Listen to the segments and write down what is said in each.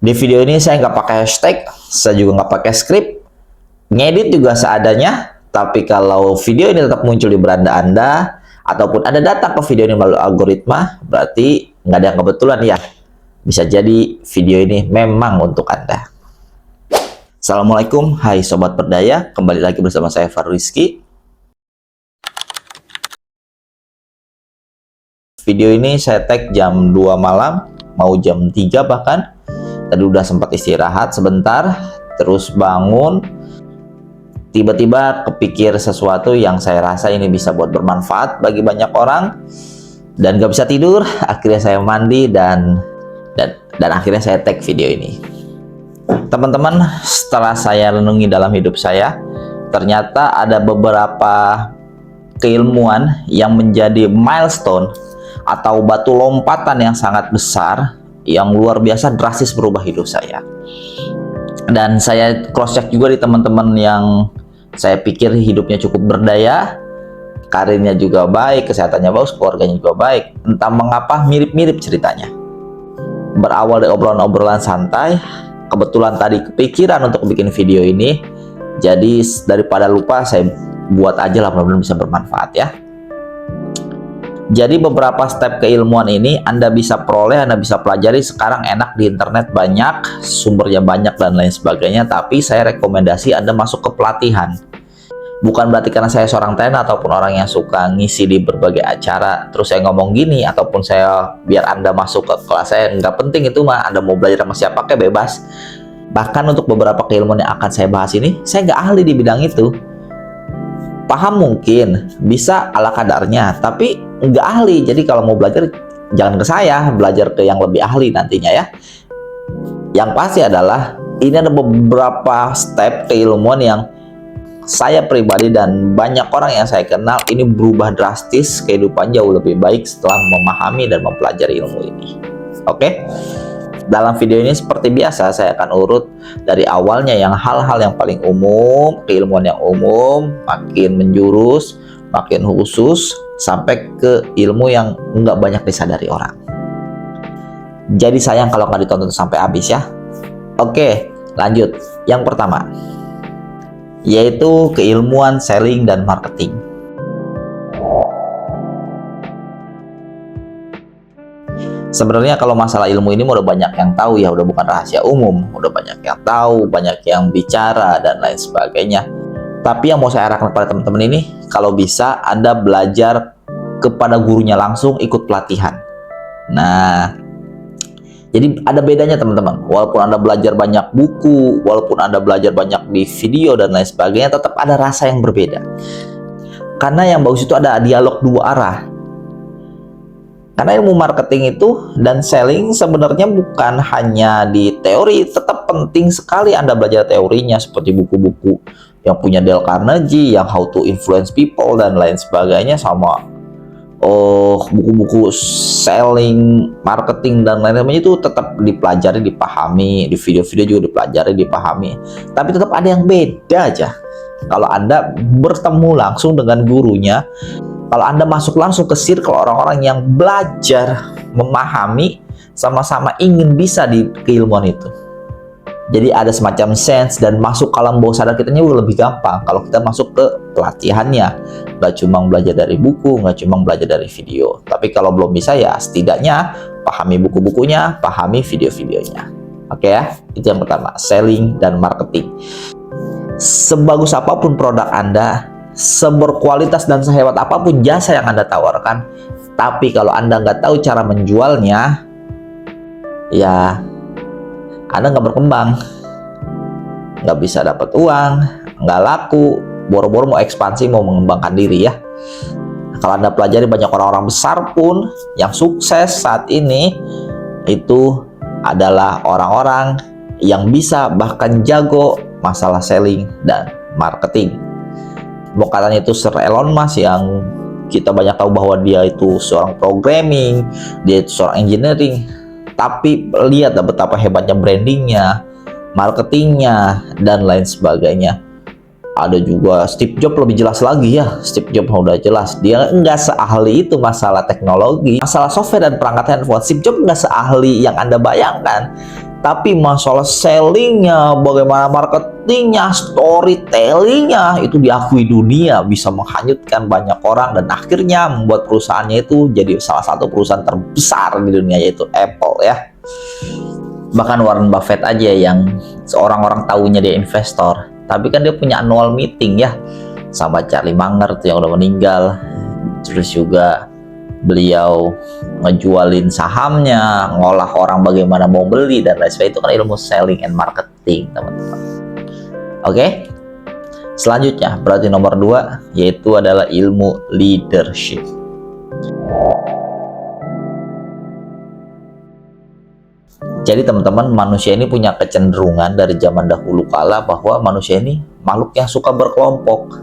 Di video ini saya nggak pakai hashtag, saya juga nggak pakai skrip, ngedit juga seadanya. Tapi kalau video ini tetap muncul di beranda Anda, ataupun Anda datang ke video ini melalui algoritma, berarti nggak ada yang kebetulan ya. Bisa jadi video ini memang untuk Anda. Assalamualaikum, hai Sobat Berdaya, kembali lagi bersama saya Fahrul Rizky. Video ini saya tag jam 2 malam, mau jam 3 bahkan. Tadi udah sempat istirahat sebentar, terus bangun. Tiba-tiba kepikir sesuatu yang saya rasa ini bisa buat bermanfaat bagi banyak orang. Dan gak bisa tidur, akhirnya saya mandi dan akhirnya saya tag video ini. Teman-teman, setelah saya renungi dalam hidup saya, ternyata ada beberapa keilmuan yang menjadi milestone atau batu lompatan yang sangat besar, yang luar biasa drastis berubah hidup saya. Dan saya cross check juga di teman-teman yang saya pikir hidupnya cukup berdaya, karirnya juga baik, kesehatannya bagus, keluarganya juga baik. Entah mengapa mirip-mirip ceritanya. Berawal dari obrolan-obrolan santai, kebetulan tadi kepikiran untuk bikin video ini, jadi daripada lupa saya buat aja lah, mudah-mudahan bisa bermanfaat ya. Jadi beberapa step keilmuan ini Anda bisa peroleh, Anda bisa pelajari. Sekarang enak di internet, banyak sumbernya, banyak dan lain sebagainya. Tapi saya rekomendasi Anda masuk ke pelatihan. Bukan berarti karena saya seorang trainer ataupun orang yang suka ngisi di berbagai acara terus saya ngomong gini, ataupun saya biar Anda masuk ke kelas saya. Nggak penting itu mah, Anda mau belajar sama siapa kayak bebas. Bahkan untuk beberapa keilmuan yang akan saya bahas ini, saya nggak ahli di bidang itu. Paham mungkin, bisa ala kadarnya, tapi nggak ahli. Jadi kalau mau belajar, jangan ke saya, belajar ke yang lebih ahli nantinya ya. Yang pasti adalah, ini ada beberapa step keilmuan yang saya pribadi dan banyak orang yang saya kenal, ini berubah drastis, kehidupan jauh lebih baik setelah memahami dan mempelajari ilmu ini. Oke? Dalam video ini seperti biasa, saya akan urut dari awalnya yang hal-hal yang paling umum, keilmuan yang umum, makin menjurus, makin khusus, sampai ke ilmu yang nggak banyak disadari orang. Jadi sayang kalau nggak ditonton sampai habis ya. Oke, lanjut. Yang pertama, yaitu keilmuan selling dan marketing. Sebenarnya kalau masalah ilmu ini udah banyak yang tahu ya, udah bukan rahasia umum, udah banyak yang tahu, banyak yang bicara dan lain sebagainya. Tapi yang mau saya arahkan kepada teman-teman ini, kalau bisa Anda belajar kepada gurunya langsung, ikut pelatihan. Nah, jadi ada bedanya teman-teman. Walaupun Anda belajar banyak buku, walaupun Anda belajar banyak di video dan lain sebagainya, tetap ada rasa yang berbeda. Karena yang bagus itu ada dialog dua arah. Karena ilmu marketing itu dan selling sebenarnya bukan hanya di teori, tetap penting sekali Anda belajar teorinya, seperti buku-buku yang punya Dale Carnegie, yang How to Influence People dan lain sebagainya, sama buku-buku selling, marketing dan lain-lain itu tetap dipelajari, dipahami, di video-video juga dipelajari, dipahami. Tapi tetap ada yang beda aja. Kalau Anda bertemu langsung dengan gurunya, kalau Anda masuk langsung ke circle orang-orang yang belajar, memahami, sama-sama ingin bisa di keilmuan itu. Jadi ada semacam sense dan masuk ke alam bawah sadar kitanya udah lebih gampang kalau kita masuk ke pelatihannya. Nggak cuma belajar dari buku, nggak cuma belajar dari video. Tapi kalau belum bisa ya setidaknya pahami buku-bukunya, pahami video-videonya. Oke ya, itu yang pertama, selling dan marketing. Sebagus apapun produk Anda, seberkualitas dan sehebat apapun jasa yang Anda tawarkan, tapi kalau Anda nggak tahu cara menjualnya, ya Anda nggak berkembang, nggak bisa dapat uang, nggak laku, boro-boro mau ekspansi, mau mengembangkan diri ya. Kalau Anda pelajari banyak orang-orang besar pun yang sukses saat ini, itu adalah orang-orang yang bisa bahkan jago masalah selling dan marketing. Mau katanya itu Sir Elon Musk yang kita banyak tahu bahwa dia itu seorang programming, dia itu seorang engineering, tapi lihat betapa hebatnya brandingnya, marketingnya dan lain sebagainya. Ada juga Steve Jobs, lebih jelas lagi ya. Steve Jobs udah jelas dia nggak seahli itu masalah teknologi, masalah software dan perangkat handphone. Steve Jobs nggak seahli yang Anda bayangkan. Tapi masalah sellingnya, bagaimana marketingnya, storytellingnya itu diakui dunia, bisa menghanyutkan banyak orang dan akhirnya membuat perusahaannya itu jadi salah satu perusahaan terbesar di dunia, yaitu Apple ya. Bahkan Warren Buffett aja yang seorang orang tahunya dia investor, tapi kan dia punya annual meeting ya sama Charlie Munger tuh yang udah meninggal. Terus juga beliau ngejualin sahamnya, ngolah orang bagaimana mau beli dan lain sebagainya. Itu kan ilmu selling and marketing, teman-teman. Oke. Selanjutnya berarti nomor 2 yaitu adalah ilmu leadership. Jadi teman-teman, manusia ini punya kecenderungan dari zaman dahulu kala bahwa manusia ini makhluk yang suka berkelompok.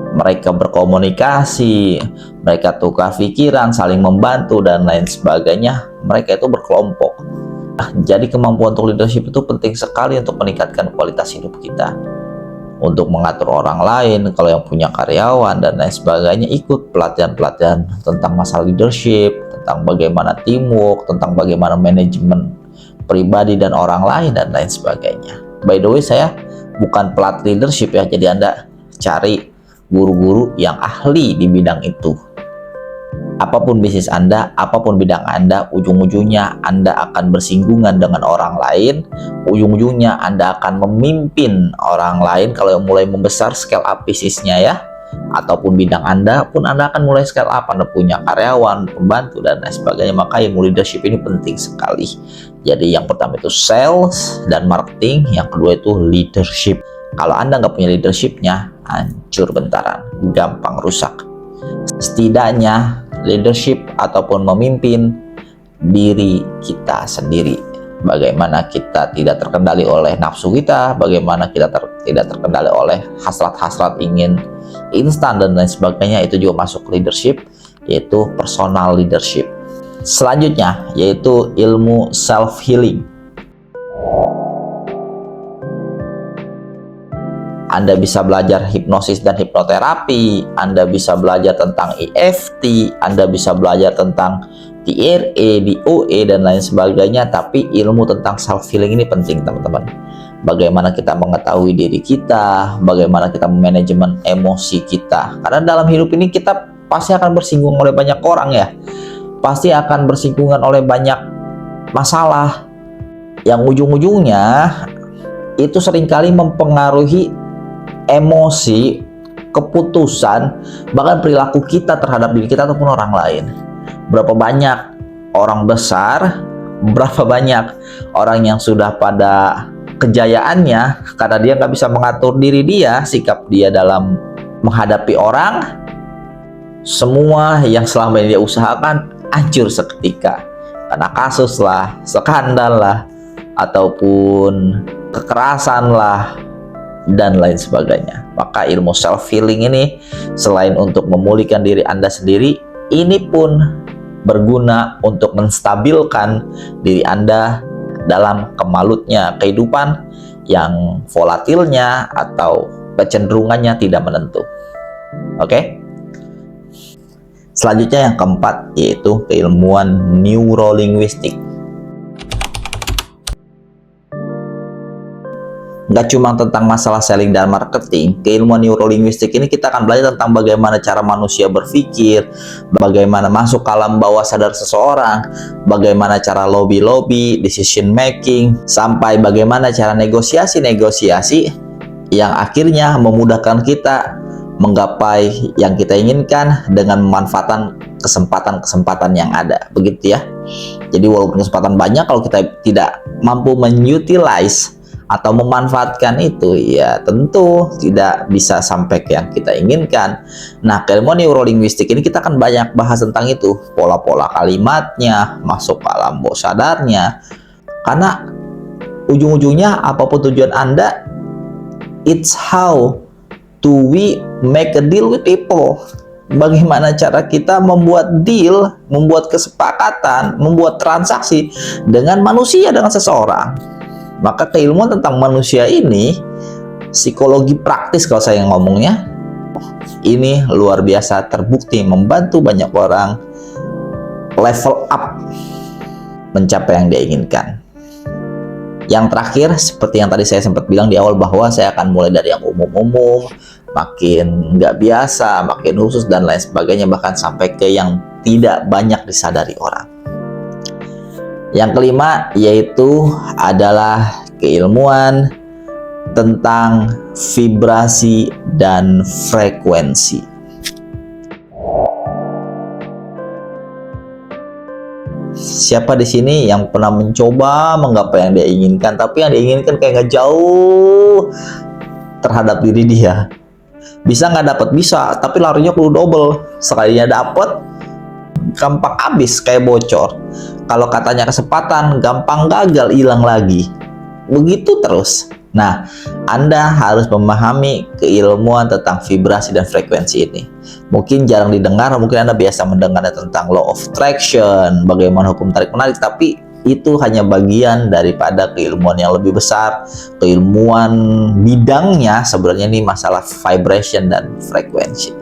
Mereka berkomunikasi, mereka tukar pikiran, saling membantu dan lain sebagainya. Mereka itu berkelompok. Jadi kemampuan untuk leadership itu penting sekali untuk meningkatkan kualitas hidup kita. Untuk mengatur orang lain, kalau yang punya karyawan dan lain sebagainya, ikut pelatihan-pelatihan tentang masalah leadership, tentang bagaimana teamwork, tentang bagaimana manajemen pribadi dan orang lain dan lain sebagainya. By the way, saya bukan pelatih leadership ya, jadi Anda cari guru-guru yang ahli di bidang itu. Apapun bisnis Anda, apapun bidang Anda, ujung-ujungnya Anda akan bersinggungan dengan orang lain, ujung-ujungnya Anda akan memimpin orang lain kalau mulai membesar scale up bisnisnya ya. Ataupun bidang Anda pun Anda akan mulai scale up, Anda punya karyawan, pembantu dan lain sebagainya. Maka ilmu leadership ini penting sekali. Jadi yang pertama itu sales dan marketing, yang kedua itu leadership. Kalau Anda nggak punya leadershipnya, hancur bentaran, gampang rusak. Setidaknya leadership ataupun memimpin diri kita sendiri. Bagaimana kita tidak terkendali oleh nafsu kita, bagaimana kita tidak terkendali oleh hasrat-hasrat ingin instan dan lain sebagainya, itu juga masuk leadership, yaitu personal leadership. Selanjutnya yaitu ilmu self healing. Anda bisa belajar hipnosis dan hipnoterapi, Anda bisa belajar tentang EFT, Anda bisa belajar tentang TRE, DOE dan lain sebagainya. Tapi ilmu tentang self healing ini penting, teman-teman. Bagaimana kita mengetahui diri kita, bagaimana kita manajemen emosi kita. Karena dalam hidup ini kita pasti akan bersinggung oleh banyak orang ya. Pasti akan bersinggungan oleh banyak masalah yang ujung-ujungnya itu seringkali mempengaruhi emosi, keputusan, bahkan perilaku kita terhadap diri kita ataupun orang lain. Berapa banyak orang besar, berapa banyak orang yang sudah pada kejayaannya karena dia nggak bisa mengatur diri dia, sikap dia dalam menghadapi orang, semua yang selama ini dia usahakan hancur seketika karena kasus lah, skandal lah, ataupun kekerasan lah dan lain sebagainya. Maka ilmu self healing ini selain untuk memulihkan diri Anda sendiri, ini pun berguna untuk menstabilkan diri Anda dalam kemalutnya kehidupan yang volatilnya atau kecenderungannya tidak menentu. Oke? Selanjutnya yang keempat yaitu keilmuan neurolinguistik. Nggak cuma tentang masalah selling dan marketing, keilmuan neurolinguistik ini kita akan belajar tentang bagaimana cara manusia berpikir, bagaimana masuk ke alam bawah sadar seseorang, bagaimana cara lobby-lobby, decision making, sampai bagaimana cara negosiasi-negosiasi yang akhirnya memudahkan kita menggapai yang kita inginkan dengan memanfaatkan kesempatan-kesempatan yang ada. Begitu ya. Jadi walaupun kesempatan banyak, kalau kita tidak mampu menutilize atau memanfaatkan itu, ya tentu tidak bisa sampai ke yang kita inginkan. Nah, keilmuan neurolinguistik ini kita akan banyak bahas tentang itu, pola-pola kalimatnya, masuk ke alam bawah sadarnya. Karena ujung-ujungnya apapun tujuan Anda, it's how to we make a deal with people. Bagaimana cara kita membuat deal, membuat kesepakatan, membuat transaksi dengan manusia, dengan seseorang. Maka keilmuan tentang manusia ini, psikologi praktis kalau saya ngomongnya, ini luar biasa terbukti membantu banyak orang level up mencapai yang dia inginkan. Yang terakhir, seperti yang tadi saya sempat bilang di awal bahwa saya akan mulai dari yang umum-umum, makin nggak biasa, makin khusus, dan lain sebagainya, bahkan sampai ke yang tidak banyak disadari orang. Yang kelima yaitu adalah keilmuan tentang vibrasi dan frekuensi. Siapa di sini yang pernah mencoba menggapai yang dia inginkan, tapi yang dia inginkan kayak nggak jauh terhadap diri dia? Bisa nggak dapat? Bisa, tapi larinya perlu double. Sekalinya dapat, gampang habis kayak bocor. Kalau katanya kesempatan, gampang gagal, hilang lagi. Begitu terus. Nah, Anda harus memahami keilmuan tentang vibrasi dan frekuensi ini. Mungkin jarang didengar, mungkin Anda biasa mendengarnya tentang law of attraction, bagaimana hukum tarik-menarik, tapi itu hanya bagian daripada keilmuan yang lebih besar. Keilmuan bidangnya sebenarnya ini masalah vibration dan frekuensi.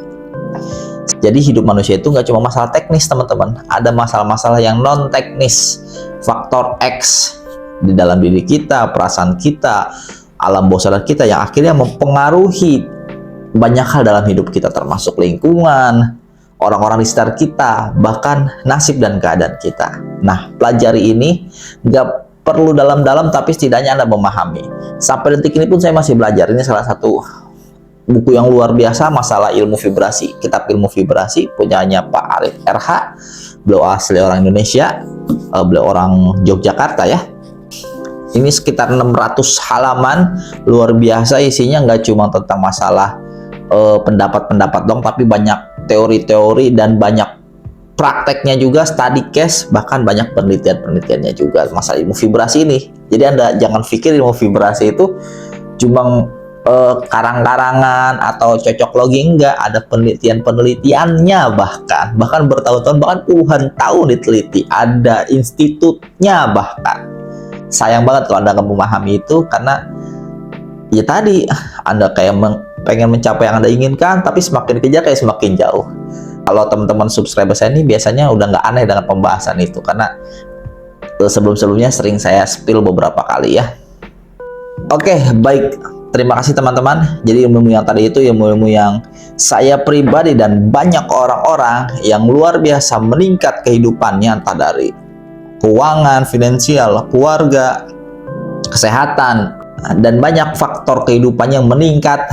Jadi hidup manusia itu nggak cuma masalah teknis, teman-teman. Ada masalah-masalah yang non-teknis, faktor X di dalam diri kita, perasaan kita, alam bawah sadar kita yang akhirnya mempengaruhi banyak hal dalam hidup kita, termasuk lingkungan, orang-orang di sekitar kita, bahkan nasib dan keadaan kita. Nah, pelajari ini nggak perlu dalam-dalam, tapi setidaknya Anda memahami. Sampai detik ini pun saya masih belajar. Ini salah satu buku yang luar biasa masalah ilmu vibrasi, kitab ilmu vibrasi punyanya Pak Arif RH. Beliau asli orang Indonesia, beliau orang Yogyakarta ya. Ini sekitar 600 halaman, luar biasa isinya, nggak cuma tentang masalah pendapat-pendapat dong, tapi banyak teori-teori dan banyak prakteknya juga, study case, bahkan banyak penelitian-penelitiannya juga masalah ilmu vibrasi ini. Jadi Anda jangan pikir ilmu vibrasi itu cuma karang-karangan atau cocok logi, enggak, ada penelitian-penelitiannya, bahkan bertahun-tahun, bahkan puluhan tahun diteliti, ada institutnya bahkan. Sayang banget kalau Anda nggak memahami itu, karena ya tadi Anda kayak pengen mencapai yang Anda inginkan, tapi semakin dikejar kayak semakin jauh. Kalau teman-teman subscriber saya ini biasanya udah nggak aneh dengan pembahasan itu, karena sebelum-sebelumnya sering saya spill beberapa kali ya. Oke, baik. Terima kasih teman-teman. Jadi ilmu yang tadi itu ilmu yang saya pribadi dan banyak orang-orang yang luar biasa meningkat kehidupannya, entah dari keuangan, finansial, keluarga, kesehatan, dan banyak faktor kehidupan yang meningkat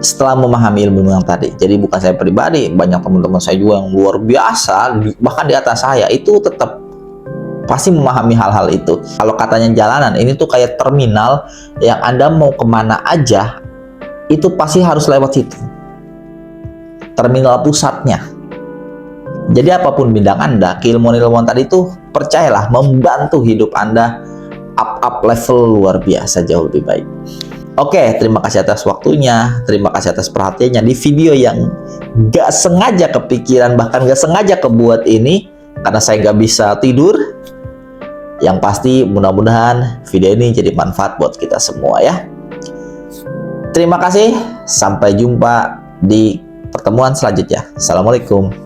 setelah memahami ilmu yang tadi. Jadi bukan saya pribadi, banyak teman-teman saya juga yang luar biasa, bahkan di atas saya, itu tetap pasti memahami hal-hal itu. Kalau katanya jalanan, ini tuh kayak terminal yang Anda mau kemana aja, itu pasti harus lewat situ. Terminal pusatnya. Jadi apapun bidang Anda, keilmuan-ilmuwan tadi itu percayalah membantu hidup Anda up level luar biasa, jauh lebih baik. Oke, terima kasih atas waktunya, terima kasih atas perhatiannya di video yang gak sengaja kepikiran, bahkan gak sengaja kebuat ini, karena saya gak bisa tidur. Yang pasti mudah-mudahan video ini jadi manfaat buat kita semua ya. Terima kasih, sampai jumpa di pertemuan selanjutnya. Assalamualaikum.